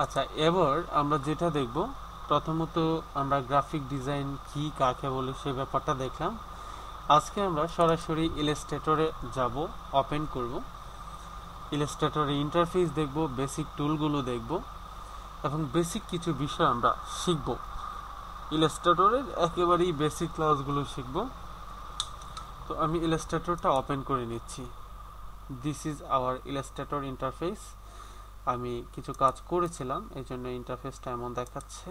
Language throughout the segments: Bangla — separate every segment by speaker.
Speaker 1: আচ্ছা, এবার আমরা যেটা দেখব, প্রথমত আমরা গ্রাফিক ডিজাইন কি কাকে বলে সে ব্যাপারটা দেখলাম। আজকে আমরা সরাসরি ইলাস্ট্রেটরে যাব, ওপেন করব, ইলাস্ট্রেটরে ইন্টারফেস দেখব, বেসিক টুলগুলো দেখব এবং বেসিক কিছু বিষয় আমরা শিখব। ইলাস্ট্রেটরের একেবারেই বেসিক ক্লাসগুলো শিখব। তো আমি ইলাস্ট্রেটরটা ওপেন করে নিচ্ছি। This is our Illustrator interface. আমি কিছু কাজ করেছিলাম, এই জন্য ইন্টারফেসটা এমন দেখাচ্ছে।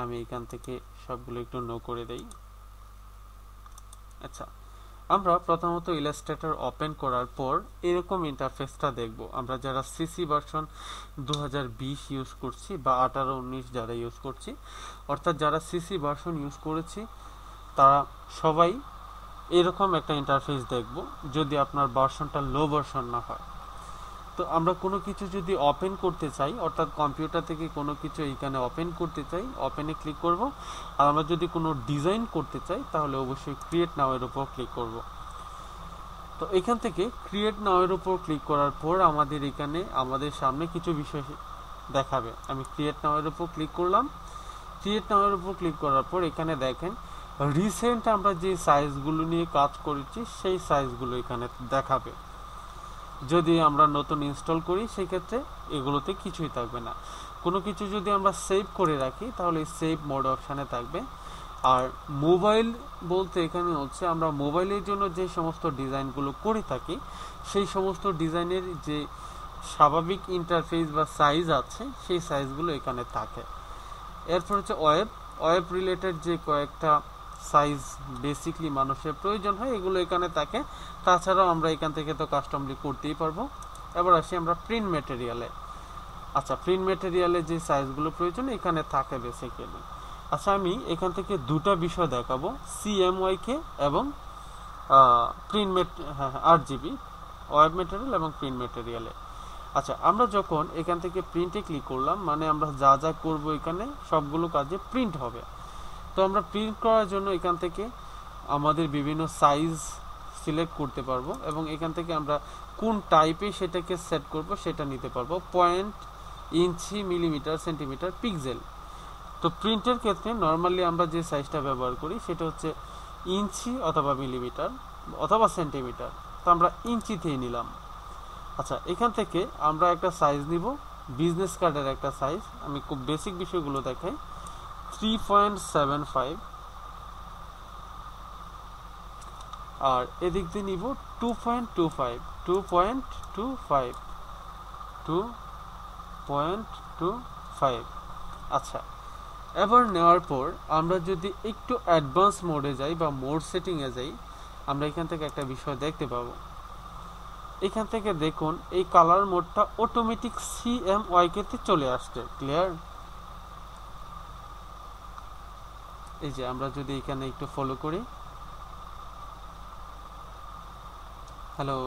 Speaker 1: আমি এখান থেকে সবগুলো একটু নো করে দেই। আচ্ছা, আমরা প্রথমত ইলাস্ট্রেটর ওপেন করার পর এরকম ইন্টারফেসটা দেখব। আমরা যারা সিসি ভার্সন 2020 ইউজ করছি বা 18-19 যারা ইউজ করছি, অর্থাৎ যারা সিসি ভার্সন ইউজ করেছি তারা সবাই এরকম একটা ইন্টারফেস দেখব, যদি আপনার ভার্সনটা লো ভার্সন না হয়। তো আমরা কোনো কিছু যদি ওপেন করতে চাই, অর্থাৎ কম্পিউটার থেকে কোনো কিছু এইখানে ওপেন করতে চাই, ওপেনে ক্লিক করব। আর আমরা যদি কোনো ডিজাইন করতে চাই তাহলে অবশ্যই ক্রিয়েট নাও এর উপর ক্লিক করব। তো এখান থেকে ক্রিয়েট নাও এর উপর ক্লিক করার পর আমাদের এখানে আমাদের সামনে কিছু বিষয় দেখাবে। আমি ক্রিয়েট নাও এর উপর ক্লিক করলাম। ক্রিয়েট নাও এর উপর ক্লিক করার পর এখানে দেখেন রিসেন্ট আমরা যে সাইজগুলো নিয়ে কাজ করেছি সেই সাইজগুলো এখানে দেখাবে। যদি আমরা নতুন ইনস্টল করি সেই ক্ষেত্রে এগুলোতে কিছুই থাকবে না। কোনো কিছু যদি আমরা সেভ করে রাখি তাহলে সেভ মোড অপশানে থাকবে। আর মোবাইল বলতে এখানে হচ্ছে আমরা মোবাইলের জন্য যে সমস্ত ডিজাইনগুলো করে থাকি সেই সমস্ত ডিজাইনের যে স্বাভাবিক ইন্টারফেস বা সাইজ আছে সেই সাইজগুলো এখানে থাকে। এরপর হচ্ছে ওয়েব রিলেটেড যে কয়েকটা সাইজ বেসিকলি মানুষের প্রয়োজন হয় এগুলো এখানে থাকে। তাছাড়াও আমরা এখান থেকে তো কাস্টমলি করতেই পারবো। এবার আসি আমরা প্রিন্ট ম্যাটেরিয়ালে। আচ্ছা, প্রিন্ট ম্যাটেরিয়ালে যে সাইজগুলো প্রয়োজন এখানে থাকে বেসিক্যালি। আচ্ছা, আমি এখান থেকে দুটা বিষয় দেখাবো, সিএমওয়াইকে এবং প্রিন্ট আরজিবি, ওয়েব ম্যাটেরিয়াল এবং প্রিন্ট ম্যাটেরিয়ালে। আচ্ছা, আমরা যখন এখান থেকে প্রিন্টে ক্লিক করলাম মানে আমরা যা যা করব এখানে সবগুলো কাজে প্রিন্ট হবে। তো আমরা প্রিন্ট করার জন্য এখান থেকে আমাদের বিভিন্ন সাইজ সিলেক্ট করতে পারবো এবং এখান থেকে আমরা কোন টাইপে সেটাকে সেট করব সেটা নিতে পারবো, পয়েন্ট, ইঞ্চি, মিলিমিটার, সেন্টিমিটার, পিক্সেল। তো প্রিন্টের ক্ষেত্রে নর্মালি আমরা যে সাইজটা ব্যবহার করি সেটা হচ্ছে ইঞ্চি অথবা মিলিমিটার অথবা সেন্টিমিটার। তো আমরা ইঞ্চিতেই নিলাম। আচ্ছা, এখান থেকে আমরা একটা সাইজ নিব, বিজনেস কার্ডের একটা সাইজ। আমি খুব বেসিক বিষয়গুলো দেখাই। 3.75 আর এদিক দিয়ে নিব 2.25 2.25 2.25। আচ্ছা, এবার নেওয়ার পর আমরা যদি একটু অ্যাডভান্স মোডে যাই বা মোড সেটিংয়ে যাই, আমরা এখান থেকে একটা বিষয় দেখতে পাবো। এখান থেকে দেখুন এই কালার মোডটা অটোমেটিক সিএমওয়াইকে তে চলে আসছে। ক্লিয়ার? এই যে আমরা যদি এখানে একটু ফলো করি, হ্যালো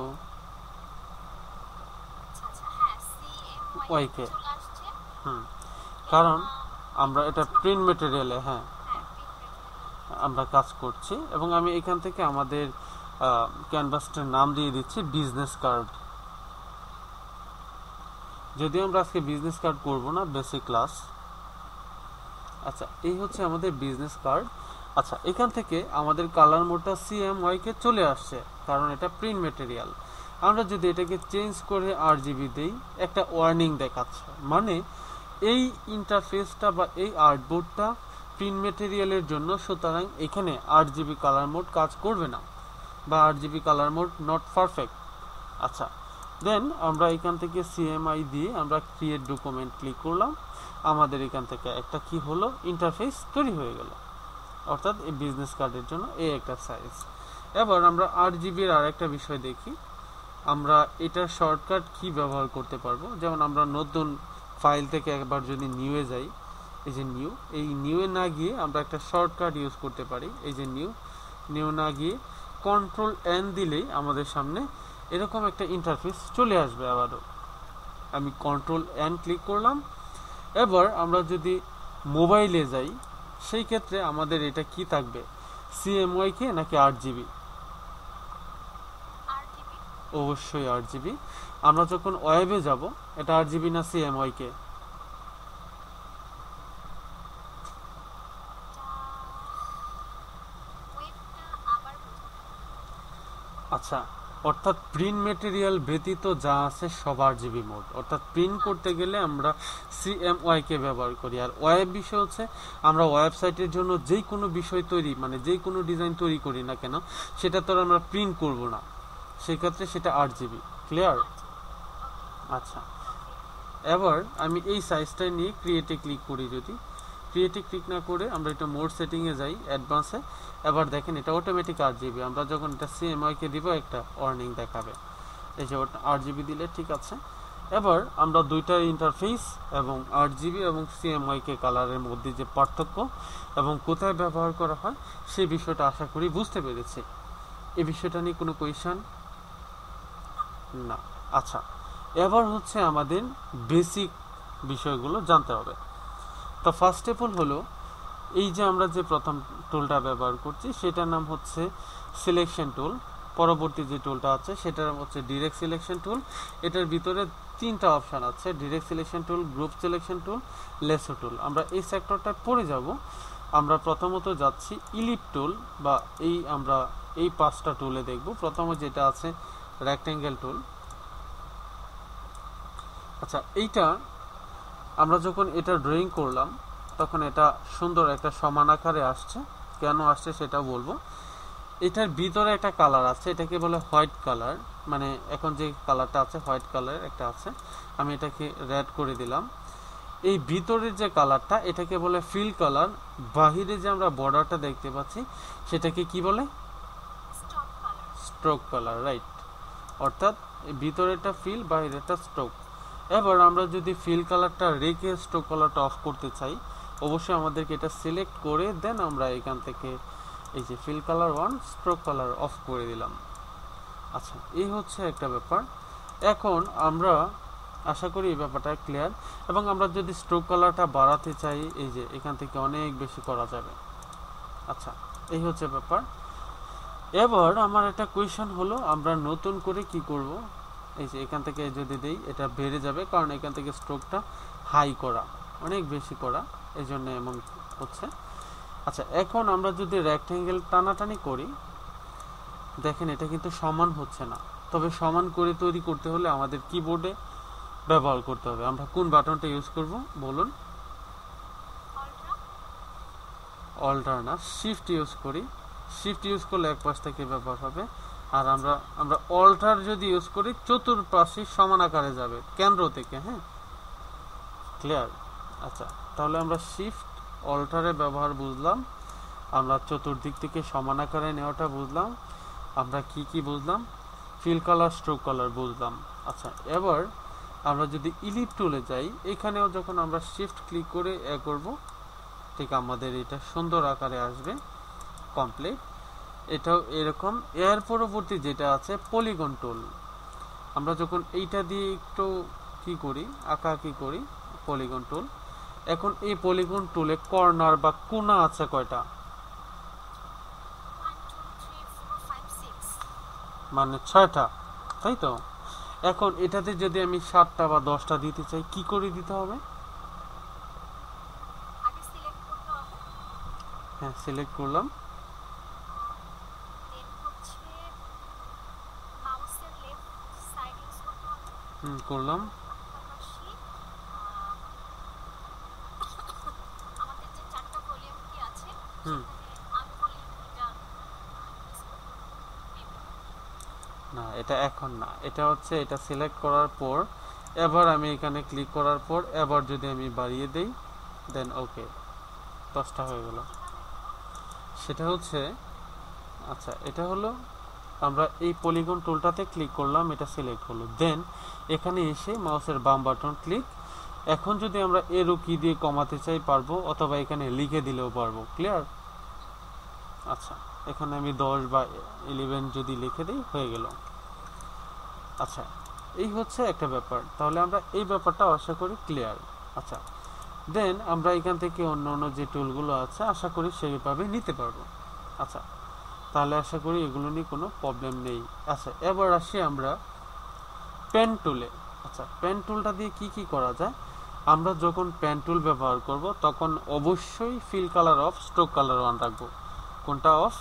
Speaker 1: ওয়াইকে, কারণ আমরা এটা প্রিন্ট ম্যাটেরিয়ালে আমরা কাজ করছি। এবং আমি এখান থেকে আমাদের ক্যানভাসটার নাম দিয়ে দিচ্ছি বিজনেস কার্ড। যদিও আমরা আজকে বিজনেস কার্ড করব না, বেসিক ক্লাস। আচ্ছা, এই হচ্ছে আমাদের বিজনেস কার্ড। আচ্ছা, এখান থেকে আমাদের কালার মোডটা সিএমওয়াইকে চলে আসছে কারণ এটা প্রিন্ট ম্যাটেরিয়াল। আমরা যদি এটাকে চেঞ্জ করে আরজিবি দেই একটা ওয়ার্নিং দেখাচ্ছে, মানে এই ইন্টারফেসটা বা এই আর্টবোর্ডটা প্রিন্ট ম্যাটেরিয়ালের জন্য, সুতরাং এখানে আরজিবি কালার মোড কাজ করবে না বা RGB colour mode not perfect. আচ্ছা, দেন আমরা এখান থেকে সিএমআই দিয়ে আমরা ক্রিয়েট ডকুমেন্ট ক্লিক করলাম। আমাদের এখান থেকে একটা কি হলো, ইন্টারফেস তৈরি হয়ে গেল, অর্থাৎ এই বিজনেস কার্ডের জন্য এই একটা সাইজ। এবার আমরা আরজিবির আর একটা বিষয় দেখি, আমরা এটার শর্টকাট কি ব্যবহার করতে পারবো। যেমন আমরা নতুন ফাইল থেকে একবার যদি নিউয়ে যাই, এই যে নিউ, এই নিউয়ে না গিয়ে আমরা একটা শর্টকাট ইউজ করতে পারি। এই যে নিউ না গিয়ে কন্ট্রোল এন দিলেই আমাদের সামনে এরকম একটা ইন্টারফেস চলে আসবে। আবারও আমি কন্ট্রোল এন ক্লিক করলাম। এবার আমরা যদি মোবাইলে যাই সেই ক্ষেত্রে আমাদের এটা কি থাকবে, সিএমওয়াইকে নাকি আরজিবি? অবশ্যই আরজিবি। আমরা যখন ওয়েবে যাব এটা আরজিবি না সিএমওয়াইকে? আচ্ছা, অর্থাৎ প্রিন্ট মেটেরিয়াল ব্যতীত যা আছে সব আরজিবি মোড। অর্থাৎ প্রিন্ট করতে গেলে আমরা সিএমওয়াই কে ব্যবহার করি। আর ওয়েব বিষয় হচ্ছে আমরা ওয়েবসাইটের জন্য যেই কোনো বিষয় তৈরি মানে যেই কোনো ডিজাইন তৈরি করি না কেন সেটা তো আমরা প্রিন্ট করব না, সেই ক্ষেত্রে সেটা আরজিবি। ক্লিয়ার? আচ্ছা, এবার আমি এই সাইজটা নিয়ে ক্রিয়েটে ক্লিক করি। যদি ক্রিয়েটে ক্লিক না করে আমরা এটা মোড সেটিংয়ে যাই, অ্যাডভান্সে, এবার দেখেন এটা অটোমেটিক আরজিবি। আমরা যখন এটা সিএমওয়াই কে দিব একটা ওয়ার্নিং দেখাবে, এই যে আরজিবি দিলে ঠিক আছে। এবার আমরা দুইটার ইন্টারফেস এবং আরজিবি এবং সিএমওয়াই কে কালারের মধ্যে যে পার্থক্য এবং কোথায় ব্যবহার করা হয় সেই বিষয়টা আশা করি বুঝতে পেরেছি। এই বিষয়টা নিয়ে কোনো কোয়েশ্চন না? আচ্ছা, এবার হচ্ছে আমাদের বেসিক বিষয়গুলো জানতে হবে। তো ফার্স্ট অফ অল হলো এই যে আমরা যে প্রথম টুলটা ব্যবহার করছি সেটার নাম হচ্ছে সিলেকশন টুল। পরবর্তী যে টুলটা আছে সেটার নাম হচ্ছে ডিরেক্ট সিলেকশন টুল। এটার ভিতরে তিনটা অপশান আছে, direct selection tool, group selection tool, lasso tool. আমরা এই সেক্টরটায় পড়ে যাব। আমরা প্রথমত যাচ্ছি ইলিপ টুল, বা আমরা এই পাঁচটা টুলে দেখব। প্রথমত যেটা আছে রেক্টেঙ্গেল টুল। আচ্ছা, এইটা আমরা যখন এটা ড্রয়িং করলাম তখন এটা সুন্দর একটা সমান আকারে আসছে। কেন আসছে সেটা বলবো। এটার ভিতরে একটা কালার আছে, এটাকে বলে হোয়াইট কালার। মানে এখন যে কালারটা আছে হোয়াইট কালার একটা আছে, আমি এটাকে রেড করে দিলাম। এই ভিতরের যে কালারটা এটাকে বলে ফিল কালার। বাহিরে যে আমরা বর্ডারটা দেখতে পাচ্ছি সেটাকে কি বলে? Stroke colour, right. অর্থাৎ ভিতরেরটা ফিল, বাহিরেরটা স্ট্রোক। এবার আমরা যদি ফিল কালারটা রেখে স্ট্রোক কালারটা অফ করতে চাই, অবশ্যই আমাদেরকে এটা সিলেক্ট করে দেন আমরা এখান থেকে এই যে fill colour 1, stroke colour of করে দিলাম। আচ্ছা, এই হচ্ছে একটা ব্যাপার। এখন আমরা আশা করি এই ব্যাপারটা ক্লিয়ার। এবং আমরা যদি স্ট্রোক কালারটা বাড়াতে চাই এই যে এখান থেকে অনেক বেশি করা যাবে। আচ্ছা, এই হচ্ছে ব্যাপার। এবার আমার একটা কোয়েশ্চন হলো আমরা নতুন করে কি করব? এই যে এখান থেকে যদি দেই এটা বেড়ে যাবে, কারণ এখান থেকে স্ট্রোকটা হাই করা, অনেক বেশি করা, এই জন্য এমন হচ্ছে। আচ্ছা, এখন আমরা যদি রেক্টেঙ্গেল টানাটানি করি দেখেন এটা কিন্তু সমান হচ্ছে না। তবে সমান করে তৈরি করতে হলে আমাদের কিবোর্ডে ব্যবহার করতে হবে। আমরা কোন বাটনটা ইউজ করব বলুন? অল্টার না, শিফট ইউজ করি। শিফট ইউজ করলে এক পাশ থেকে ব্যবহার হবে। আর আমরা অল্টার যদি ইউজ করি চতুর্পাশে সমান আকারে যাবে কেন্দ্র থেকে। হ্যাঁ, ক্লিয়ার? আচ্ছা, তাহলে আমরা শিফট অল্টারে ব্যবহার বুঝলাম, আমরা চতুর্দিক থেকে সমান আকারে নেওয়াটা বুঝলাম, আমরা কি বুঝলাম? ফিল কালার, স্ট্রোক কালার বুঝলাম। আচ্ছা, এবার আমরা যদি ইলিপ টুলে যাই, এখানেও যখন আমরা শিফট ক্লিক করে করব ঠিক আমাদের এটা সুন্দর আকারে আসবে কমপ্লিট। এটাও এরকম। এর পরবর্তী যেটা আছে পলিগন টুল। আমরা যখন এইটা দিয়ে একটু কি করি, আঁকাআঁকি করি, পলিগন টুল। এখন এই পলিগন টুলে কর্নার বা কোণা আছে কয়টা? মানে 6টা, তাই তো? এখন এটাতে যদি আমি 7টা বা 10টা দিতে চাই কি করে দিতে হবে? হ্যাঁ, সিলেক্ট করলাম। করলাম। না, এটা এখন না, এটা হচ্ছে এটা সিলেক্ট করার পর এবার আমি এখানে ক্লিক করার পর এবার যদি আমি বাড়িয়ে দেই দেন ওকে 10টা হয়ে গেল। সেটা হচ্ছে আচ্ছা, এটা হলো আমরা এই পলিগন টুলটাতে ক্লিক করলাম, এটা সিলেক্ট হলো। দেন এখানে এসে মাউসের বাম বাটন ক্লিক। এখন যদি আমরা এরো কি দিয়ে কমাতে চাই পারবো, অথবা এখানে লিখে দিলেও পারবো। ক্লিয়ার? আচ্ছা, এখানে আমি 10 বা 11 যদি লিখে দিই হয়ে গেল। আচ্ছা, এই হচ্ছে একটা ব্যাপার। তাহলে আমরা এই ব্যাপারটা আশা করি ক্লিয়ার। আচ্ছা, দেন আমরা এখান থেকে অন্য যে টুলগুলো আছে আশা করি সেইভাবে নিতে পারবো। আচ্ছা, তাহলে আশা করি এগুলো নিয়ে কোনো প্রবলেম নেই। আচ্ছা, এবার আসি আমরা পেন টুলে। আচ্ছা, পেন টুলটা দিয়ে কি করা যায়? আমরা যখন পেন টুল ব্যবহার করব তখন অবশ্যই fill colour of, stroke colour on রাখবো। কোনটা অফ?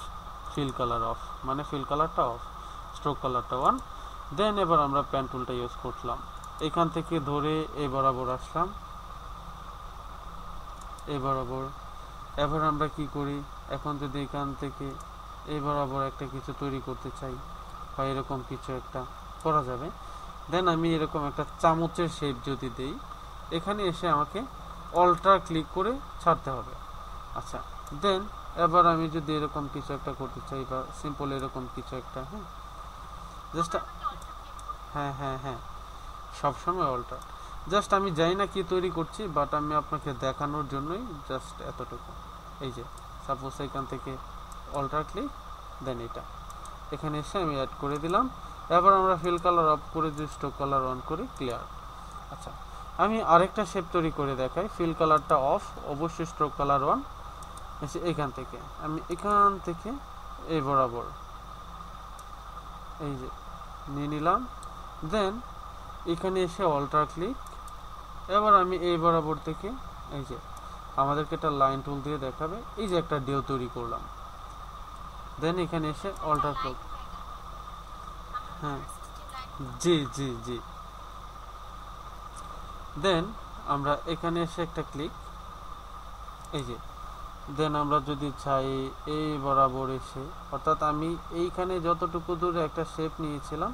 Speaker 1: ফিল কালার অফ, মানে ফিল কালারটা অফ। স্ট্রোক কালারটা 1। দেন এবার আমরা পেন টুলটা ইউজ করলাম, এখান থেকে ধরে এই বরাবর আসলাম, এই বরাবর। এবার আমরা কি করি, এখন যদি এখান থেকে এই বরাবর একটা কিছু তৈরি করতে চাই বা এরকম কিছু একটা করা যাবে, দেন আমি এরকম একটা চামচের শেপ যদি দেই, এখানে এসে আমাকে অল্টার ক্লিক করে ছাড়তে হবে। আচ্ছা, দেন এবার আমি যদি এরকম কিছু একটা করতে চাই বা সিম্পল এরকম কিছু একটা, হ্যাঁ জাস্ট, হ্যাঁ হ্যাঁ হ্যাঁ সবসময় অল্টার। জাস্ট আমি জানি না কি তৈরি করছি, বাট আমি আপনাকে দেখানোর জন্যই জাস্ট এতটুকু। এই যে সাপোজ এখান থেকে অল্টার ক্লিক, দেন এটা এখানে এসে আমি অ্যাড করে দিলাম। এবার আমরা ফিল কালার অফ করে যদি স্ট্রোক কালার অন করি, ক্লিয়ার। আচ্ছা, আমি আরেকটা শেপ তৈরি করে দেখাই। ফিল কালারটা অফ, অবশ্যই স্ট্রোক কালার অন। এখান থেকে আমি এখান থেকে এই বরাবর এই যে নিয়ে নিলাম, দেন এখানে এসে অল্টার ক্লিক। এবার আমি এই বরাবর থেকে এই যে আমাদেরকে একটা লাইন টুল দিয়ে দেখাবে, এই যে একটা ডিও তৈরি করলাম, দেন এখানে এসে অল্টার ক্লিক। হ্যাঁ জি জি জি। দেন আমরা এখানে এসে একটা ক্লিক, এই যে দেন আমরা যদি চাই এই বরাবর এসে, অর্থাৎ আমি এইখানে যতটুকু দূরে একটা শেপ নিয়েছিলাম,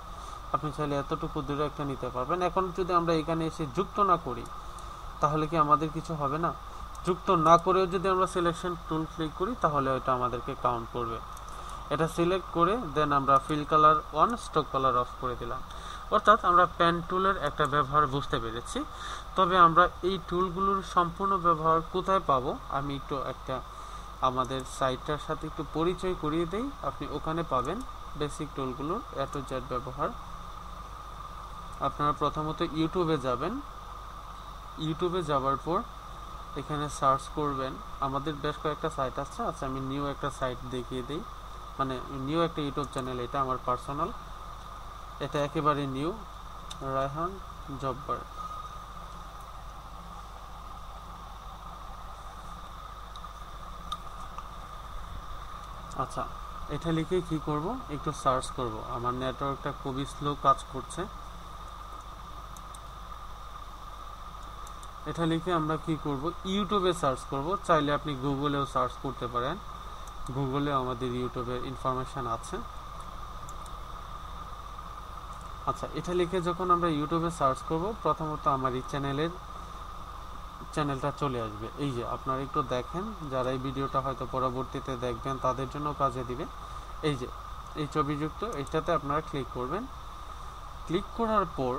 Speaker 1: আপনি চাইলে এতটুকু দূরে একটা নিতে পারবেন। এখন যদি আমরা এখানে এসে যুক্ত না করি, তাহলে কি আমাদের কিছু হবে না? যুক্ত না করেও যদি আমরা সিলেকশন টুল ক্লিক করি, তাহলে ওটা আমাদেরকে কাউন্ট করবে। এটা সিলেক্ট করে দেন আমরা fill colour on, stroke colour of করে দিলাম। অর্থাৎ আমরা পেন টুলের একটা ব্যবহার বুঝতে পেরেছি। তবে আমরা এই টুলগুলোর সম্পূর্ণ ব্যবহার কোথায় পাবো, আমি একটু একটা আমাদের সাইটটার সাথে একটু পরিচয় করিয়ে দেই। আপনি ওখানে পাবেন বেসিক টুলগুলোর A to Z ব্যবহার। আপনারা প্রথমত ইউটিউবে যাবেন, ইউটিউবে যাওয়ার পর এখানে সার্চ করবেন। আমাদের বেশ কয়েকটা সাইট আছে। আচ্ছা, আমি নিউ একটা সাইট দেখিয়ে দিই, মানে নিউ একটা ইউটিউব চ্যানেল, এটা আমার পার্সোনাল, এটা একেবারে নিউ, রায়হান জব্বার। আচ্ছা, এটা লিখে কি করব, একটু সার্চ করব। আমার নেটওয়ার্কটা খুবই স্লো কাজ করছে। এটা লিখে আমরা কি করব, ইউটিউবে সার্চ করব। চাইলে আপনি গুগলেও সার্চ করতে পারেন, গুগলে আমাদের ইউটিউবের ইনফরমেশন আছে। আচ্ছা, এটা লিখে যখন আমরা ইউটিউবে সার্চ করব, প্রথমত আমার এই চ্যানেলটা চলে আসবে। এই যে আপনারা একটু দেখেন, যারা এই ভিডিওটা হয়তো পরবর্তীতে দেখবেন তাদের জন্য কাজে দিবে। এই যে এই ছবিযুক্ত, এটাতে আপনারা ক্লিক করবেন। ক্লিক করার পর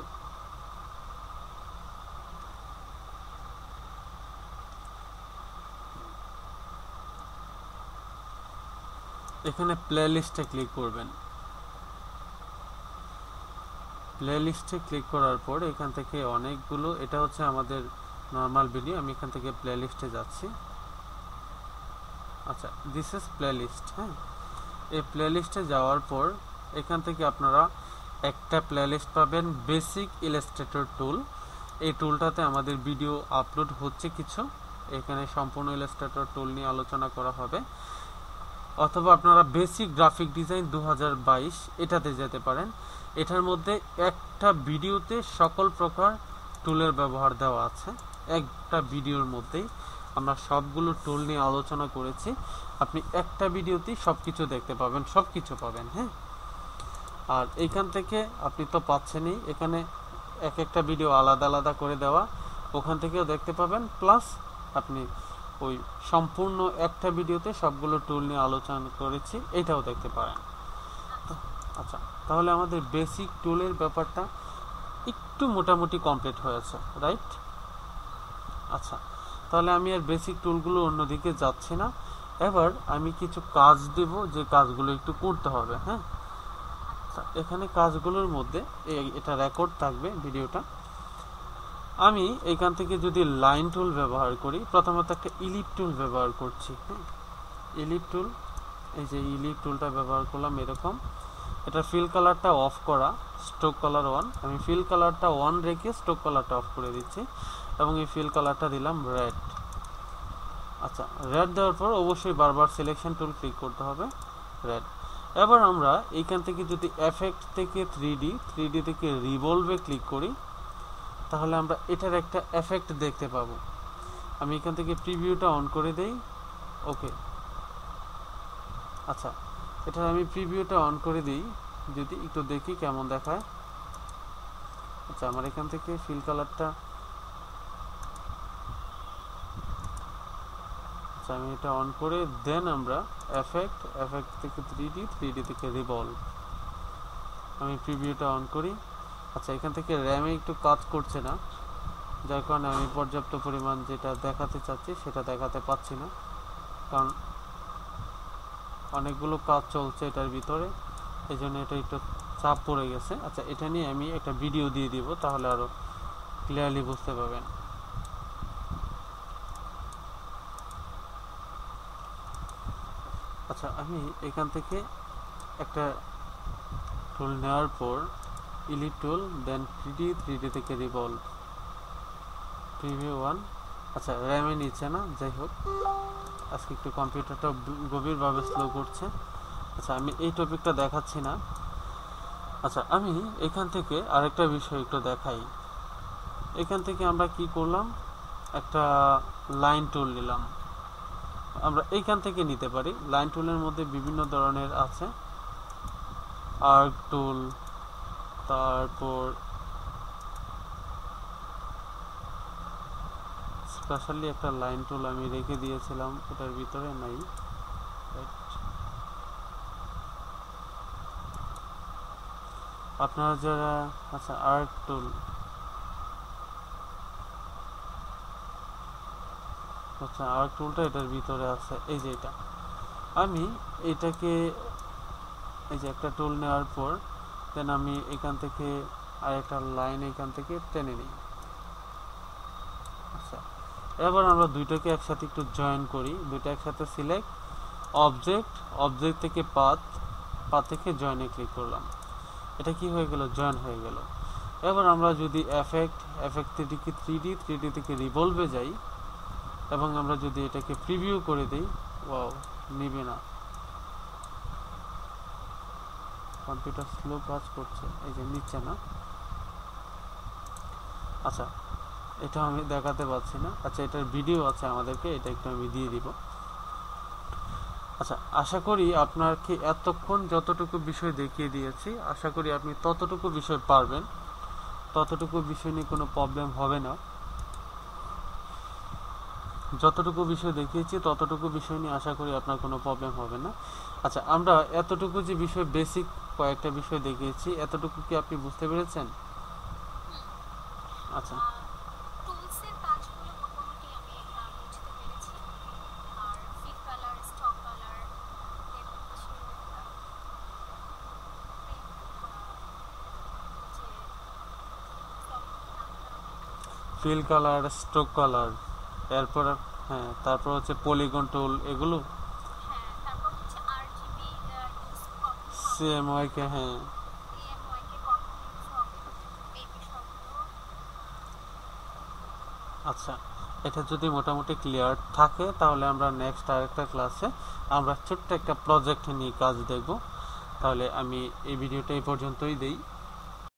Speaker 1: এখানে প্লে লিস্টে ক্লিক করবেন। প্লে লিস্টে ক্লিক করার পর এখান থেকে অনেকগুলো, এটা হচ্ছে আমাদের নর্মাল ভিডিও, আমি এখান থেকে প্লে লিস্টে যাচ্ছি। আচ্ছা, দিস ইজ প্লে লিস্ট। হ্যাঁ, এই প্লে লিস্টে যাওয়ার পর এখান থেকে আপনারা একটা প্লে লিস্ট পাবেন, বেসিক ইলাস্ট্রেটর টুল। এই টুলটাতে আমাদের ভিডিও আপলোড হচ্ছে কিছু, এখানে সম্পূর্ণ ইলাস্ট্রেটর টুল নিয়ে আলোচনা করা হবে। অথবা আপনারা বেসিক গ্রাফিক ডিজাইন 2022 এটাতে যেতে পারেন। এটার মধ্যে একটা ভিডিওতে সকল প্রকার টুলের ব্যবহার দেওয়া আছে। একটা ভিডিওর মধ্যেই আমরা সবগুলো টুল নিয়ে আলোচনা করেছি। আপনি একটা ভিডিওতেই সবকিছু দেখতে পাবেন, সবকিছু পাবেন। হ্যাঁ, আর এইখান থেকে আপনি তো পাচ্ছেনই, এখানে এক একটা ভিডিও আলাদা আলাদা করে দেওয়া, ওখান থেকেও দেখতে পাবেন। প্লাস আপনি ওই সম্পূর্ণ একটা ভিডিওতে সবগুলো টুল নিয়ে আলোচনা করেছি, এটাও দেখতে পারেন। আচ্ছা, তাহলে আমাদের বেসিক টুলের ব্যাপারটা একটু মোটামুটি কমপ্লিট হয়েছে, রাইট? আচ্ছা, তাহলে আমি আর বেসিক টুলগুলো অন্যদিকে যাচ্ছি না। এবার আমি কিছু কাজ দেব, যে কাজগুলো একটু করতে হবে। হ্যাঁ, এখানে কাজগুলোর মধ্যে এটা রেকর্ড থাকবে ভিডিওটা। আমি এখান থেকে যদি লাইন টুল ব্যবহার করি, প্রথমত একটা ইলিপ টুল ব্যবহার করছি। হ্যাঁ, ইলিপ টুল, এই যে ইলিপ টুলটা ব্যবহার করলাম এরকম। এটা ফিল কালারটা অফ করা, স্ট্রোক কালার 1। আমি ফিল কালারটা 1 রেখে স্ট্রোক কালারটা অফ করে দিচ্ছি এবং এই ফিল কালারটা দিলাম রেড। আচ্ছা, রেড দেওয়ার পর অবশ্যই বারবার সিলেকশন টুল ক্লিক করতে হবে, রেড। এবার আমরা এইখান থেকে যদি এফেক্ট থেকে 3D থেকে রিভলভে ক্লিক করি, তাহলে আমরা এটার একটা এফেক্ট দেখতে পাবো। আমি এখান থেকে প্রিভিউটা অন করে দেই। ওকে, আচ্ছা, এটা আমি প্রিভিউটা অন করে দিই, যদি একটু দেখি কেমন দেখায়। আচ্ছা, আমার এখান থেকে ফিল কালারটা, আচ্ছা আমি এটা অন করে দেন আমরা এফেক্ট থেকে 3D থেকে রিভলভ, আমি প্রিভিউটা অন করি। আচ্ছা, এখান থেকে র্যামে একটু কাজ করছে না, যার কারণে আমি পর্যাপ্ত পরিমাণ যেটা দেখাতে চাচ্ছি সেটা দেখাতে পাচ্ছি না, কারণ অনেকগুলো কাজ চলছে এটার ভিতরে, এই জন্য এটা একটু চাপ পড়ে গেছে। আচ্ছা, এটা নিয়ে আমি একটা ভিডিও দিয়ে দিব, তাহলে আরো ক্লিয়ারলি বুঝতে পারবেন। আচ্ছা, আমি এখান থেকে একটা টুল নেওয়ার পর ইলিট টুল, দেন 3D থেকে রিভলভ, প্রিভিউ 1। আচ্ছা, র্যামে নিচ্ছে না, যাই হোক, আজকে একটু কম্পিউটারটা গভীরভাবে স্লো করছে। আচ্ছা, আমি এই টপিকটা দেখাচ্ছি না। আচ্ছা, আমি এখান থেকে আরেকটা বিষয় একটু দেখাই। এখান থেকে আমরা কি করলাম, একটা লাইন টুল নিলাম। আমরা এইখান থেকে নিতে পারি। লাইন টুলের মধ্যে বিভিন্ন ধরনের আছে, আর্ক টুল, তারপর স্পেশালি একটা লাইন টুল আমি রেখে দিয়েছিলাম, এটার ভিতরে নাই। আপনারা যারা, আচ্ছা আর্ক টুল, আচ্ছা আর্ক টুলটা এটার ভিতরে আছে, এই যে এটা। আমি এটাকে, এই যে একটা টুল নেওয়ার পর দেন আমি এখান থেকে আরেকটা লাইন এখান থেকে টেনে নিই। আচ্ছা, এবার আমরা দুইটাকে একসাথে একটু জয়েন করি। দুইটা একসাথে সিলেক্ট, অবজেক্ট থেকে পাথ থেকে জয়েনে ক্লিক করলাম। এটা কি হয়ে গেল, জয়েন হয়ে গেল। এবার আমরা যদি এফেক্ট থেকে 3D থেকে রিভলভে যাই এবং আমরা যদি এটাকে প্রিভিউ করে দিই, ওয়াও, নিবে না, কম্পিউটার স্লো কাজ করছে, এই যে নিচ্ছে না। আচ্ছা, এটা আমি দেখাতে পাচ্ছি না। আচ্ছা, এটার ভিডিও আছে আমাদেরকে, এটা একটু আমি দিয়ে দিব। আচ্ছা, আশা করি আপনাকে এতক্ষণ যতটুকু বিষয় দেখিয়ে দিয়েছি, আশা করি আপনি ততটুকু বিষয় পারবেন, ততটুকু বিষয় নিয়ে কোনো প্রবলেম হবে না। যতটুকু বিষয় দেখিয়েছি ততটুকু বিষয় নিয়ে আশা করি আপনার কোনো প্রবলেম হবে না। আচ্ছা, আমরা এতটুকু যে বিষয়, বেসিক কয়েকটা বিষয় দেখিয়েছি, এতটুকু কি আপনি বুঝতে পেরেছেন? আচ্ছা,
Speaker 2: টুলসের কাজগুলো মোটামুটি আমি বুঝতে পেরেছি। আর ফিল কালার, স্টক কালার, এর কিছু
Speaker 1: ফিল কালার, স্ট্রোক কালার, এরপর হ্যাঁ, তারপর হচ্ছে পলিগন টুল, এগুলো
Speaker 2: হ্যাঁ, তারপর হচ্ছে আরজিবি ইউজ কখন হবে,
Speaker 1: সিএমওয়াই কে, হ্যাঁ।
Speaker 2: সিএমওয়াই কে কখন ইউজ হবে, এই বিষয়গুলো।
Speaker 1: আচ্ছা, এটা যদি মোটামুটি ক্লিয়ার থাকে তাহলে আমরা নেক্সট আরেকটা ক্লাসে আমরা ছোট্ট একটা প্রজেক্ট নিয়ে কাজ দেখব। তাহলে আমি এই ভিডিওটা এই পর্যন্তই দেই।